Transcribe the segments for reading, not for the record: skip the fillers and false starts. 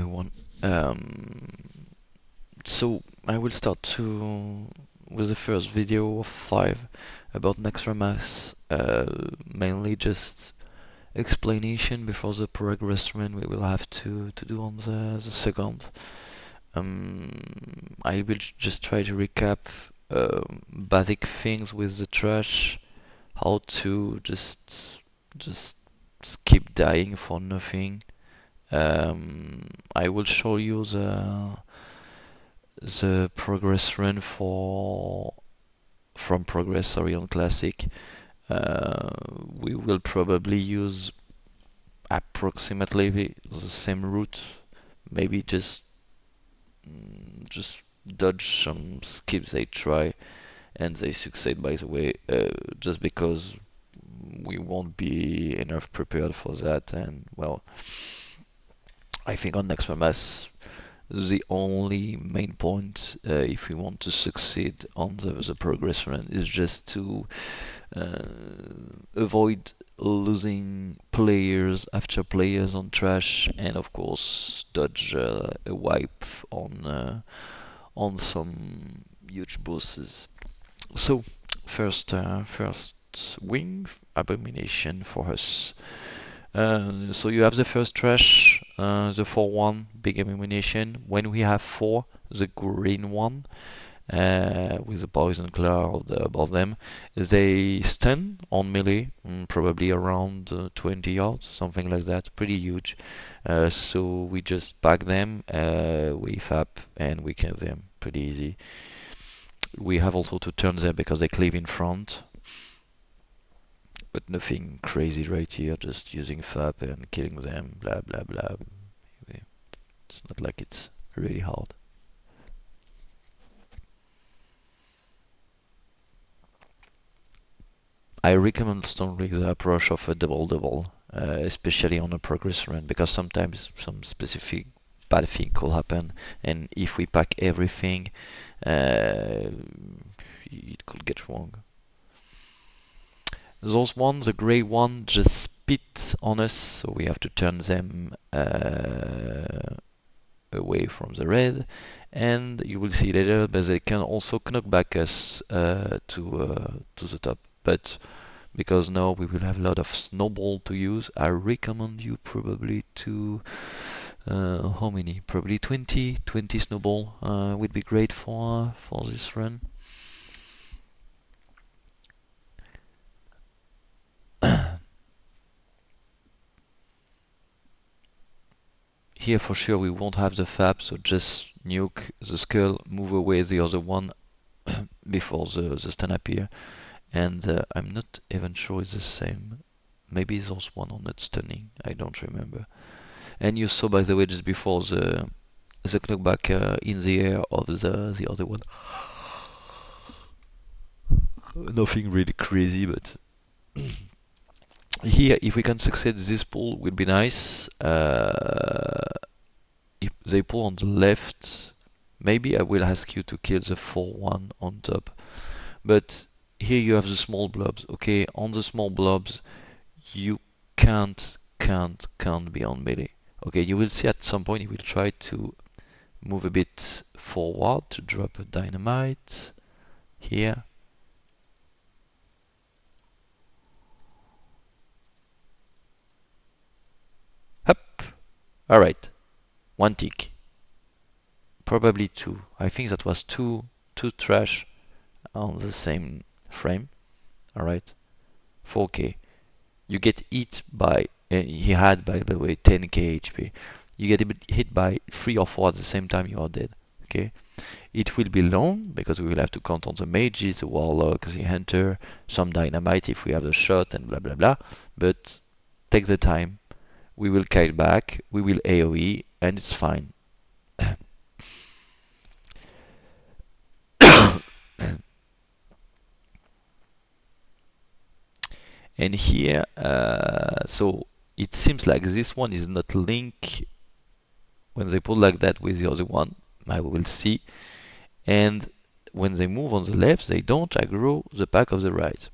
everyone. Um, so I will start to with the first video of 5 about Nextramas. Mainly just explanation before the progress run we will have to do on the second. I will just try to recap basic things with the trash, how to just keep dying for nothing. I will show you the progress run for from progress, sorry, on classic. We will probably use approximately the same route, maybe just dodge some skips they try and they succeed, by the way, just because we won't be enough prepared for that. And well, I think on next mass the only main point, if we want to succeed on the progress run, is just to uh, avoid losing players after players on trash, and of course dodge a wipe on some huge bosses. So first wing Abomination for us. So you have the first trash, the 4-1 big ammunition. When we have 4, the green one, with the poison cloud above them, they stun on melee, probably around 20 yards, something like that, pretty huge. So we just pack them, we fap, and we kill them, pretty easy. We have also to turn them because they cleave in front, but nothing crazy right here, just using FAP and killing them, blah blah blah. It's not like it's really hard. I recommend strongly the approach of a double-double, especially on a progress run, because sometimes some specific bad thing could happen, and if we pack everything, it could get wrong. Those ones, the gray one, just spit on us, so we have to turn them away from the red, and you will see later, but they can also knock back us to the top. But because now we will have a lot of snowball to use, I recommend you probably to how many? Probably 20 snowball would be great for this run. Here for sure we won't have the fab, so just nuke the skull, move away the other one before the stun appear. And I'm not even sure it's the same. Maybe those one are not stunning. I don't remember. And you saw, by the way, just before the knockback in the air of the other one. Nothing really crazy, but here, if we can succeed this pull, will be nice. If they pull on the left, maybe I will ask you to kill the 4-1 on top. But here you have the small blobs. Okay, on the small blobs, you can't be on melee. Okay, you will see at some point he will try to move a bit forward to drop a dynamite here. Hup! Alright, one tick. Probably two. I think that was two trash on the same frame. Alright, 4k. You get hit by, he had by the way 10k HP. You get hit by 3 or 4 at the same time, you are dead. Okay, it will be long because we will have to count on the mages, the warlocks, the hunter, some dynamite if we have a shot, and blah blah blah. But take the time. We will kite back, we will AoE, and it's fine. And here, so it seems like this one is not linked when they pull like that with the other one. I will see. And when they move on the left, they don't aggro the pack of the right.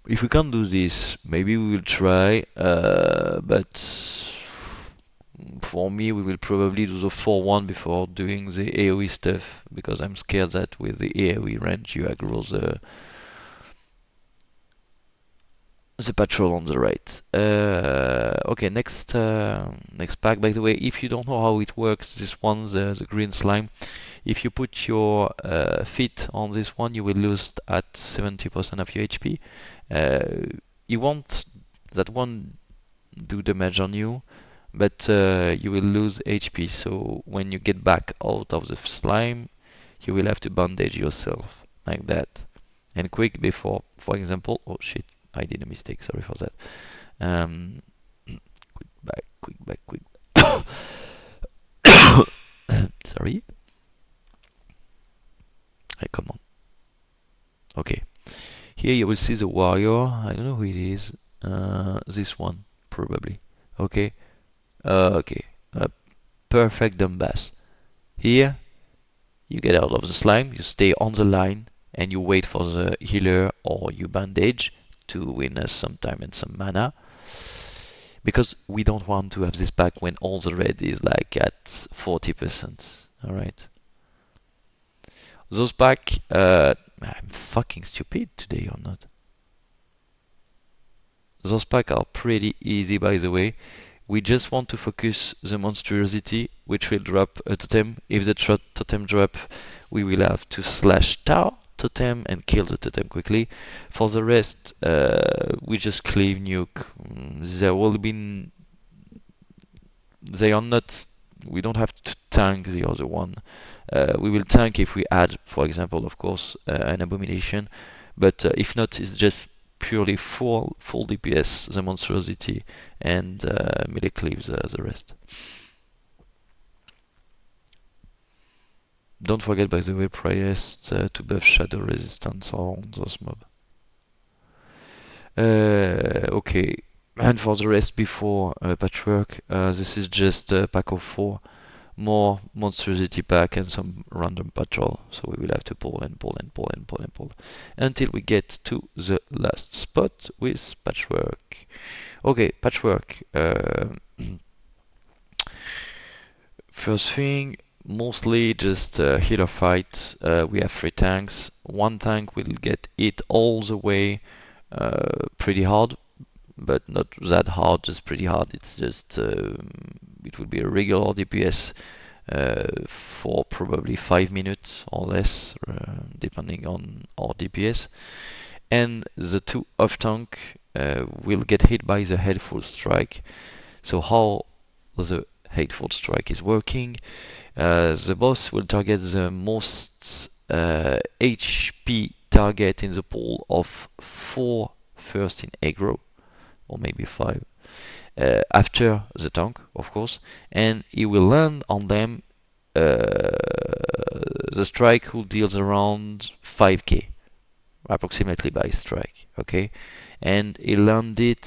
If we can't do this, maybe we will try, but For me, we will probably do the 4-1 before doing the AoE stuff, because I'm scared that with the AoE range you aggro the patrol on the right. Okay, next pack. By the way, if you don't know how it works, this one, the green slime, if you put your feet on this one, you will lose at 70% of your HP. Uh, you won't that one do damage on you, but you will lose HP. So when you get back out of the slime, you will have to bandage yourself like that. And quick before, for example, oh shit, I did a mistake. Sorry for that. Quick back, quick back, quick. Sorry. Hey, come on. Okay. Here you will see the warrior. I don't know who it is. This one, probably. Okay. Okay. Perfect dumbass. Here, you get out of the slime, you stay on the line, and you wait for the healer or you bandage to win us some time and some mana. Because we don't want to have this pack when all the red is like at 40%. Alright. Those pack, I'm fucking stupid today or not. Those packs are pretty easy, by the way. We just want to focus the monstrosity, which will drop a totem. If the totem drop, we will have to slash totem and kill the totem quickly. For the rest, we just cleave nuke. There will be. They are not. We don't have to tank the other one. We will tank if we add, for example, of course, an abomination. But if not, it's just purely full DPS, the monstrosity, and melee cleaves the rest. Don't forget, by the way, Priest to buff shadow resistance on those mobs. Okay, and for the rest before patchwork, this is just a pack of 4. More monstrosity pack and some random patrol. So we will have to pull and pull and pull and pull and pull until we get to the last spot with patchwork. Okay, patchwork. First thing, mostly just healer fight. We have 3 tanks. One tank will get hit all the way pretty hard, but not that hard, just pretty hard. It's just it will be a regular DPS for probably 5 minutes or less, depending on our DPS. And the 2 off tank will get hit by the hateful strike. So how the hateful strike is working? The boss will target the most HP target in the pool of 4 first in aggro, or maybe 5, after the tank, of course, and he will land on them. The strike who deals around 5k approximately by strike, okay, and he landed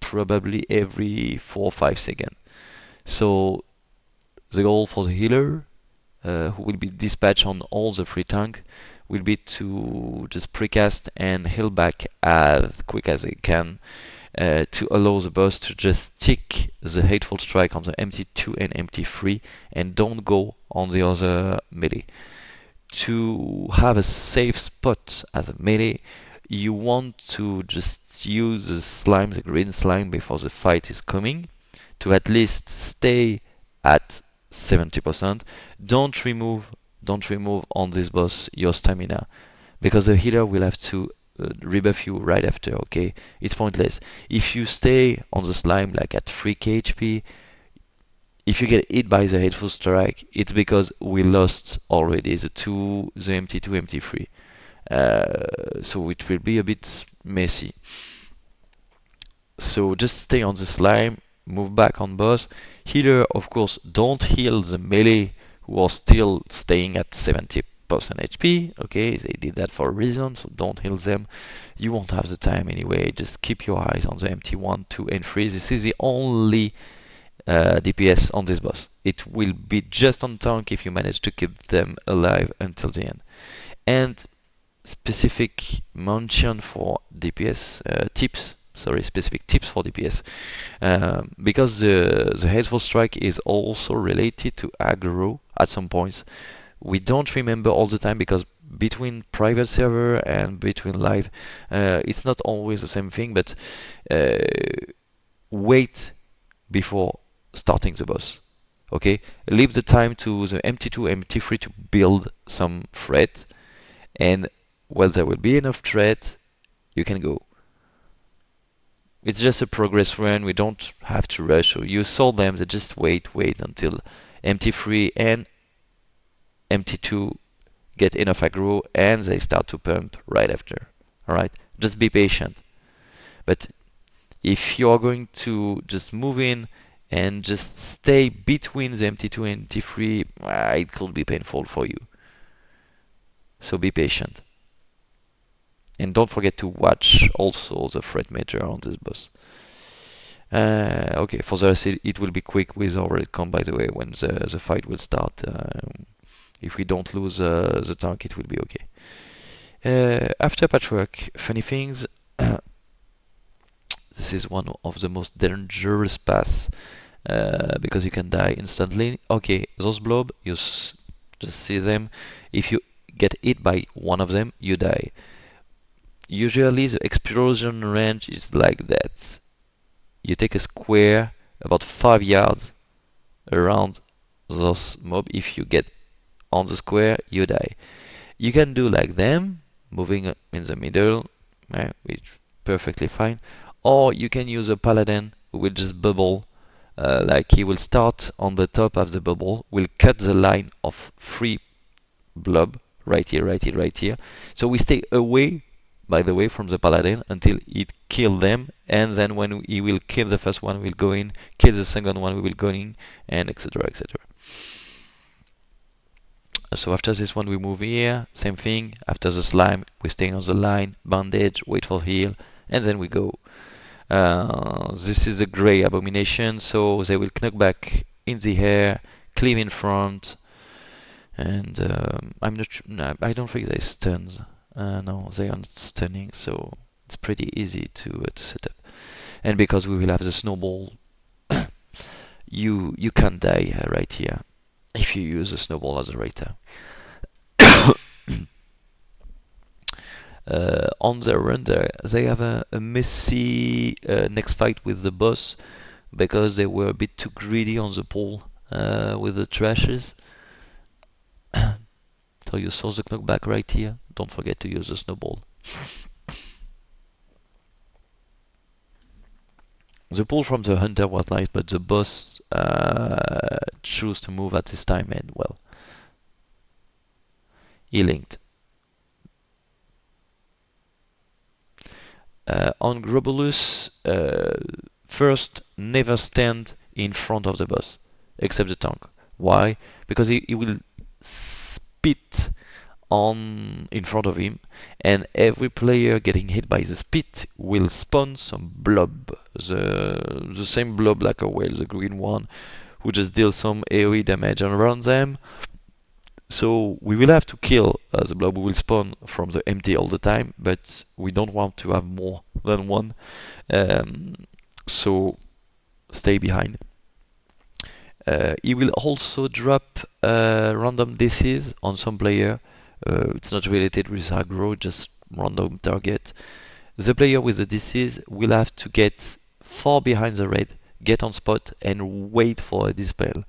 probably every 4 or 5 seconds. So the goal for the healer, who will be dispatched on all the 3 tank, will be to just precast and heal back as quick as they can, to allow the boss to just stick the hateful strike on the MT2 and MT3 and don't go on the other melee. To have a safe spot as a melee, you want to just use the slime, the green slime, before the fight is coming, to at least stay at 70%. Don't remove on this boss your stamina, because the healer will have to rebuff you right after, okay? It's pointless. If you stay on the slime like at 3k HP, if you get hit by the hateful strike, it's because we lost already the MT2, MT3. So it will be a bit messy. So just stay on the slime, move back on boss. Healer, of course, don't heal the melee who are still staying at 70% HP. Okay, they did that for a reason, so don't heal them. You won't have the time anyway. Just keep your eyes on the MT1, 2, and 3. This is the only DPS on this boss. It will be just on tank if you manage to keep them alive until the end. And specific mention for DPS tips, sorry, specific tips for DPS. Because the Hateful Strike is also related to aggro at some points. We don't remember all the time because between private server and between live, it's not always the same thing, but uh, wait before starting the boss. Okay, leave the time to the MT2, MT3 to build some threat, and while there will be enough threat, you can go. It's just a progress run. We don't have to rush. So you saw them. They just wait until MT3 and MT2 get enough aggro, and they start to pump right after. All right, just be patient. But if you are going to just move in and just stay between the MT2 and MT3, it could be painful for you. So be patient. And don't forget to watch also the threat meter on this boss. Okay, for the rest, it will be quick with our recon, by the way, when the fight will start. If we don't lose the tank, it will be okay. After patchwork, funny things. This is one of the most dangerous paths because you can die instantly. Okay, those blob, just see them. If you get hit by one of them, you die. Usually the explosion range is like that. You take a square about 5 yards around those mob. If you get on the square, you die. You can do like them, moving in the middle, which perfectly fine. Or you can use a paladin who will just bubble, like he will start on the top of the bubble, will cut the line of 3 blob right here, right here, right here. So we stay away, by the way, from the paladin until it kill them, and then when he will kill the first one, we'll go in, kill the second one, we will go in, and etc. etc. So after this one, we move here, same thing. After the slime, we stay on the line, bandage, wait for heal, and then we go. This is a gray abomination, so they will knock back in the air, cleave in front, and I'm not sure, no, I don't think they stuns. No, they aren't stunning, so it's pretty easy to set up. And because we will have the snowball, you can't die right here if you use a snowball as a right time. On their render, they have a messy next fight with the boss because they were a bit too greedy on the pole with the trashes. So you saw the knockback right here. Don't forget to use the snowball. The pull from the hunter was nice, but the boss chose to move at this time, and well, he linked. On Grobulus, first, never stand in front of the boss, except the tank. Why? Because he will spit on in front of him, and every player getting hit by the spit will spawn some blob, the same blob like a whale, the green one, who just deals some AoE damage around them. So we will have to kill the blob who will spawn from the empty all the time, but we don't want to have more than one. Um, so stay behind. He will also drop random disease on some player. It's not related with aggro, just random target. The player with the disease will have to get far behind the red, get on spot, and wait for a dispel.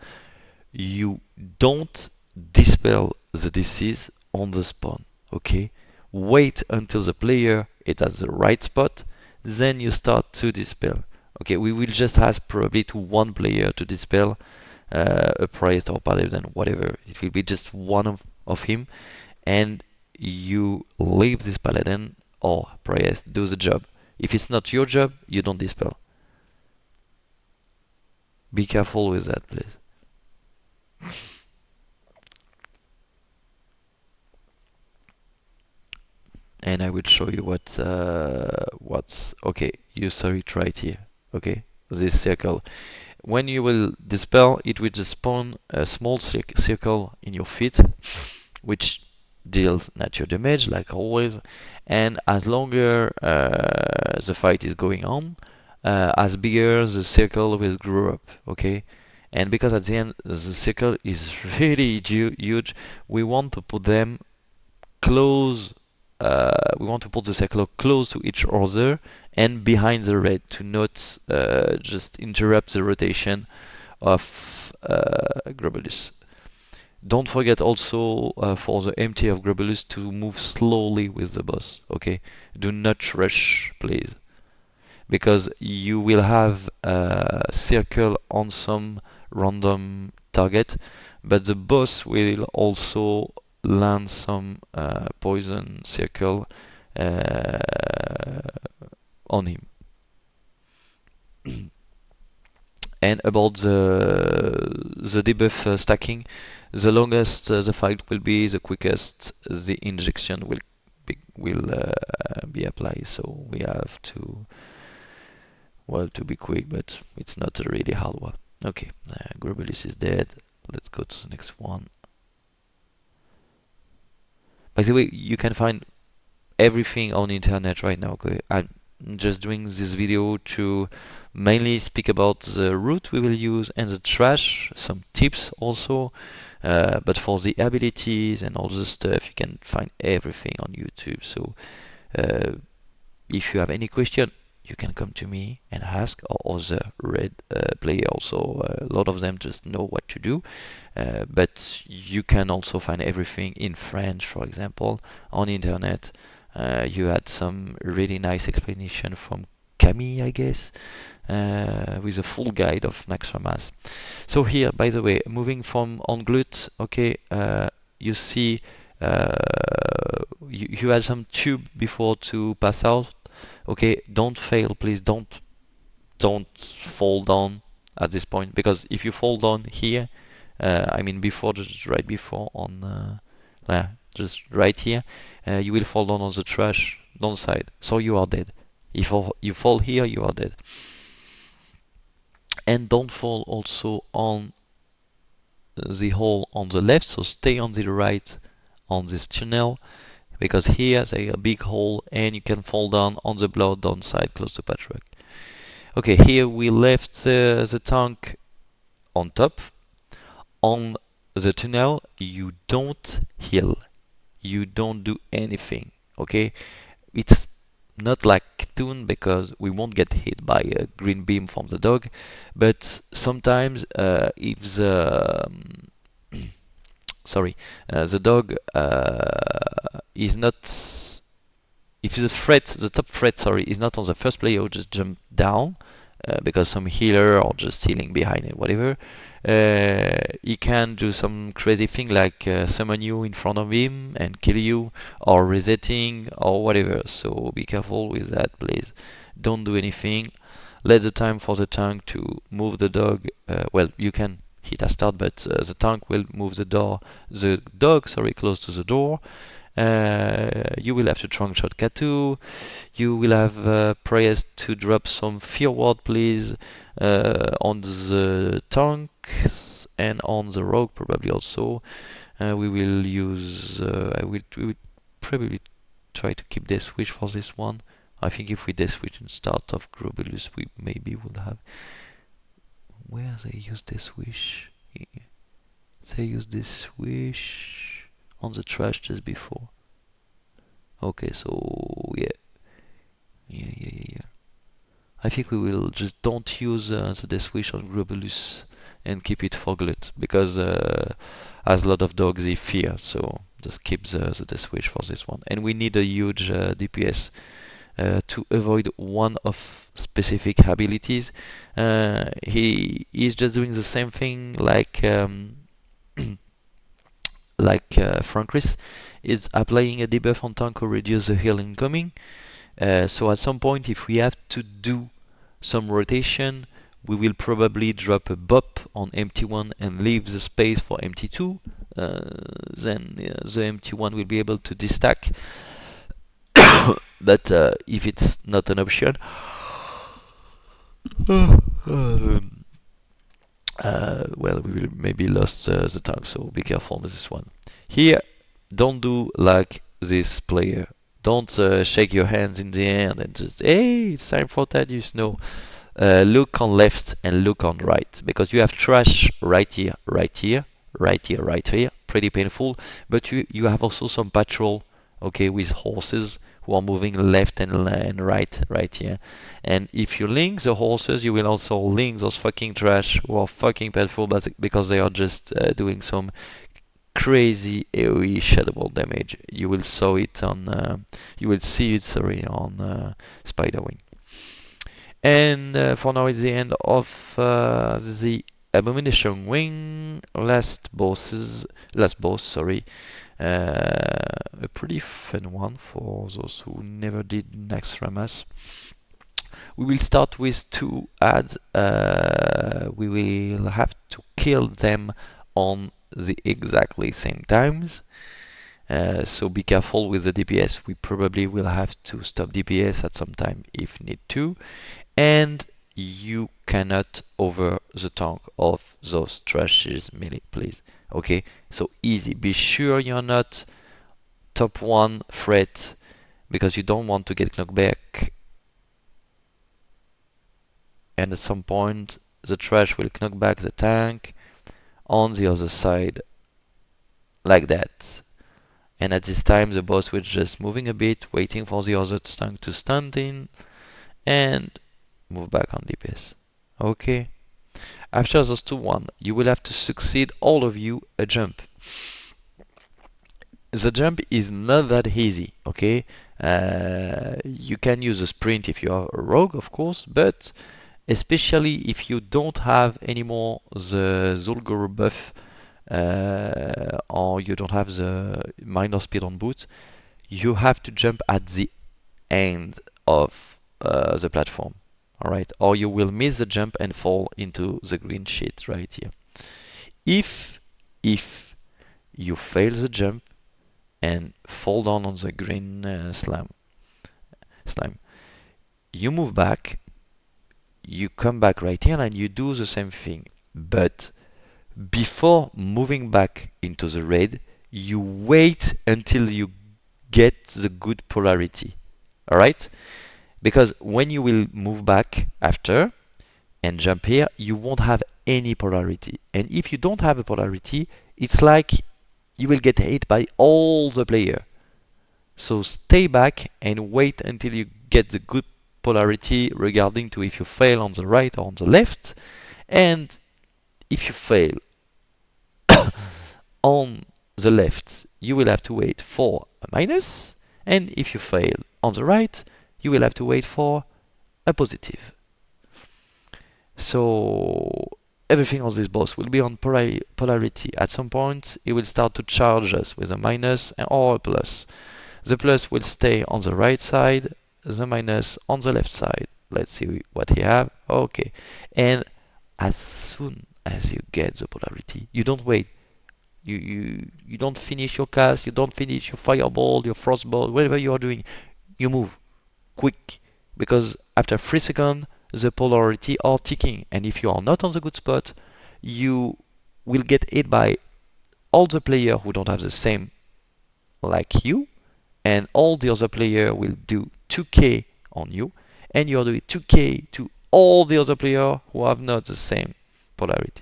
You don't dispel the disease on the spawn, okay? Wait until the player is at the right spot, then you start to dispel. Okay, we will just ask probably to one player to dispel a priest or paladin, whatever. It will be just one of him, and you leave this paladin or priest do the job. If it's not your job, you don't dispel. Be careful with that, please. And I will show you what's okay. You saw it right here. Okay, this circle. When you will dispel, it will just spawn a small circle in your feet, which deals nature damage like always, and as longer the fight is going on, as bigger the circle will grow up. Okay, and because at the end the circle is really huge, we want to put them close. We want to put the circle close to each other and behind the red to not just interrupt the rotation of Grobulus. Don't forget also for the MT of Grobulus to move slowly with the boss, okay? Do not rush, please, because you will have a circle on some random target, but the boss will also land some poison circle uh, on him. And about the debuff stacking, the longest the fight will be, the quickest the injection will be applied. So we have to, well, to be quick, but it's not a really hard one. Okay, Grobulus is dead. Let's go to the next one. By the way, you can find everything on the internet right now. Okay, I'm just doing this video to mainly speak about the route we will use and the trash, some tips also. But for the abilities and all the stuff, you can find everything on YouTube. So uh, if you have any question, you can come to me and ask, or other red player also. A lot of them just know what to do. But you can also find everything in French, for example, on the internet. You had some really nice explanation from Camille, I guess, with a full guide of Max Ramas. So here, by the way, moving from on glut, okay, you see you had some tube before to pass out. Okay, don't fail, please. Don't fall down at this point, because if you fall down here, I mean before, just right before on, just right here, you will fall down on the trash downside, so you are dead. If you fall here, you are dead. And don't fall also on the hole on the left, so stay on the right on this tunnel, because here there's a big hole and you can fall down on the blood downside close to Patrick. Okay, here we left the tank on top. On the tunnel, you don't heal. You don't do anything. Okay? It's not like Toon because we won't get hit by a green beam from the dog, but sometimes if sorry, the dog is not, if the threat, the top threat, sorry, is not on the first player who just jump down because some healer or just healing behind it, whatever, he can do some crazy thing like summon you in front of him and kill you, or resetting or whatever. So be careful with that, please. Don't do anything. Let the time for the tank to move the dog. Well, you can hit a start, but the tank will move the dog, sorry, close to the door. You will have to trunk shot Katu. You will have prayers to drop some fear ward, please, on the tank and on the rogue probably also. We will use. We will probably try to keep death wish for this one. I think if we death wish and start off Grobulus, we maybe would have. Where they use this wish? They use this wish on the trash just before. Okay, so yeah. I think we will just don't use the Death Wish on Grobulus and keep it for Glut, because as a lot of dogs they fear, so just keep the Death Wish for this one. And we need a huge DPS to avoid one of specific abilities. He is just doing the same thing like Frankris is applying a debuff on tank to reduce the heal incoming. So at some point, if we have to do some rotation, we will probably drop a bop on MT1 and leave the space for MT2. Then the MT1 will be able to destack. But if it's not an option, well, we will maybe lost the tank, so be careful with this one. Here, don't do like this player. Don't shake your hands in the air and just, hey, it's time for Thaddeus. No, look on left and look on right because you have trash right here, right here, right here, right here. Pretty painful. But you have also some patrol, okay, with horses who are moving left and right here. And if you link the horses, you will also link those fucking trash who are fucking painful because they are just doing some crazy AoE shadowball damage. You will see it, sorry, on Spiderwing. And for now, it's the end of the Abomination Wing. Last boss, sorry. A pretty fun one for those who never did Naxxramas. We will start with two ads. We will have to kill them on the exactly same times. So be careful with the DPS. We probably will have to stop DPS at some time if need to. And you cannot over the tank of those trashes melee, please. Okay, so easy. Be sure you're not top 1 threat because you don't want to get knocked back. And at some point, the trash will knock back the tank on the other side, like that. And at this time, the boss will just moving a bit, waiting for the other tank to stand in, and move back on DPS. Okay. After those 2-1, you will have to succeed, all of you, a jump. The jump is not that easy, okay? You can use a sprint if you are a rogue, of course, but especially if you don't have anymore the Zulgur buff or you don't have the minor speed on boot, you have to jump at the end of the platform. Alright, or you will miss the jump and fall into the green sheet right here. If you fail the jump and fall down on the green slime, you move back, you come back right here and you do the same thing. But before moving back into the red, you wait until you get the good polarity. Alright? Because when you will move back after and jump here, you won't have any polarity. And if you don't have a polarity, it's like you will get hit by all the player. So stay back and wait until you get the good polarity regarding to if you fail on the right or on the left. And if you fail on the left, you will have to wait for a minus. And if you fail on the right, you will have to wait for a positive. So everything on this boss will be on polarity. At some point, it will start to charge us with a minus or a plus. The plus will stay on the right side, the minus on the left side. Let's see what he have. Okay. And as soon as you get the polarity, you don't wait. You don't finish your cast, you don't finish your fireball, your frostball, whatever you are doing. You move quick because after 3 seconds the polarity are ticking, and if you are not on the good spot, you will get hit by all the players who don't have the same like you, and all the other player will do 2k on you, and you are doing 2k to all the other players who have not the same polarity.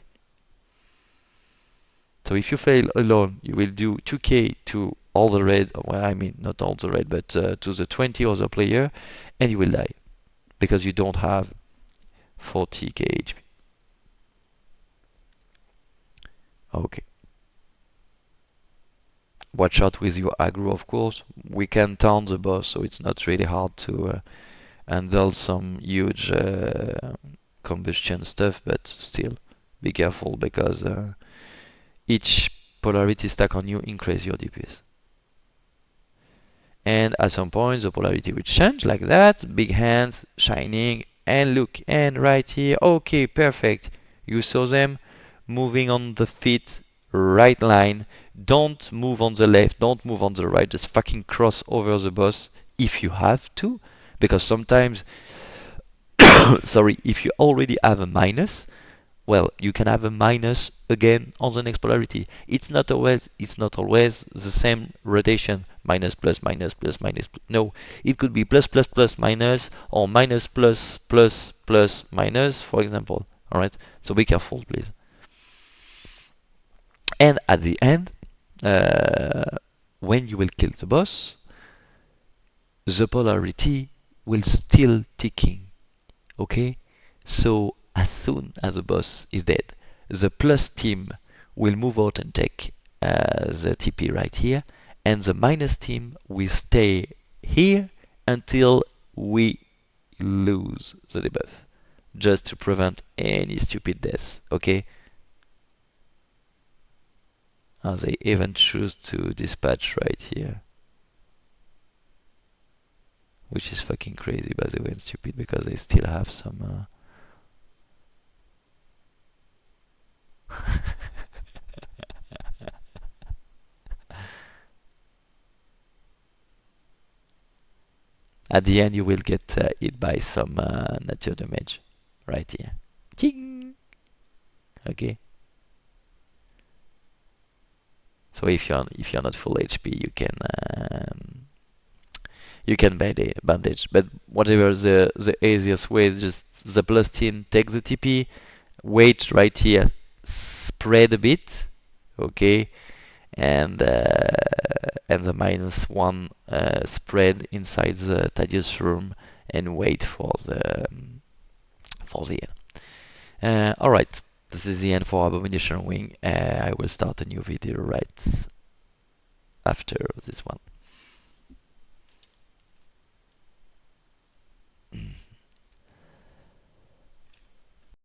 So if you fail alone, you will do 2k to all the red, well, I mean not all the red, but to the 20 other player, and you will die because you don't have 40k HP. Okay. Watch out with your aggro, of course. We can taunt the boss, so it's not really hard to handle some huge combustion stuff, but still be careful because each polarity stack on you increase your DPS. And at some point the polarity will change like that, big hands shining, and look, and right here, okay, perfect. You saw them moving on the feet, right line. Don't move on the left, don't move on the right, just fucking cross over the boss if you have to, because sometimes, sorry, if you already have a minus, well, you can have a minus again on the next polarity. It's not always the same rotation, minus plus minus plus minus. No, it could be plus plus plus minus or minus plus plus plus minus, for example. All right, so be careful, please. And at the end, uh, when you will kill the boss, the polarity will still ticking. Okay, so as soon as the boss is dead, the plus team will move out and take the TP right here, and the minus team will stay here until we lose the debuff, just to prevent any stupid death. Okay, they even choose to dispatch right here, which is fucking crazy by the way, and stupid because they still have some. At the end, you will get hit by some nature damage right here. Ching! Okay. So if you're not full HP, you can bandage. But whatever the easiest way is just the plus 10 take the TP, wait right here, spread a bit, okay, and the minus one spread inside the Thaddeus room and wait for the end. All right, this is the end for Abomination Wing. I will start a new video right after this one.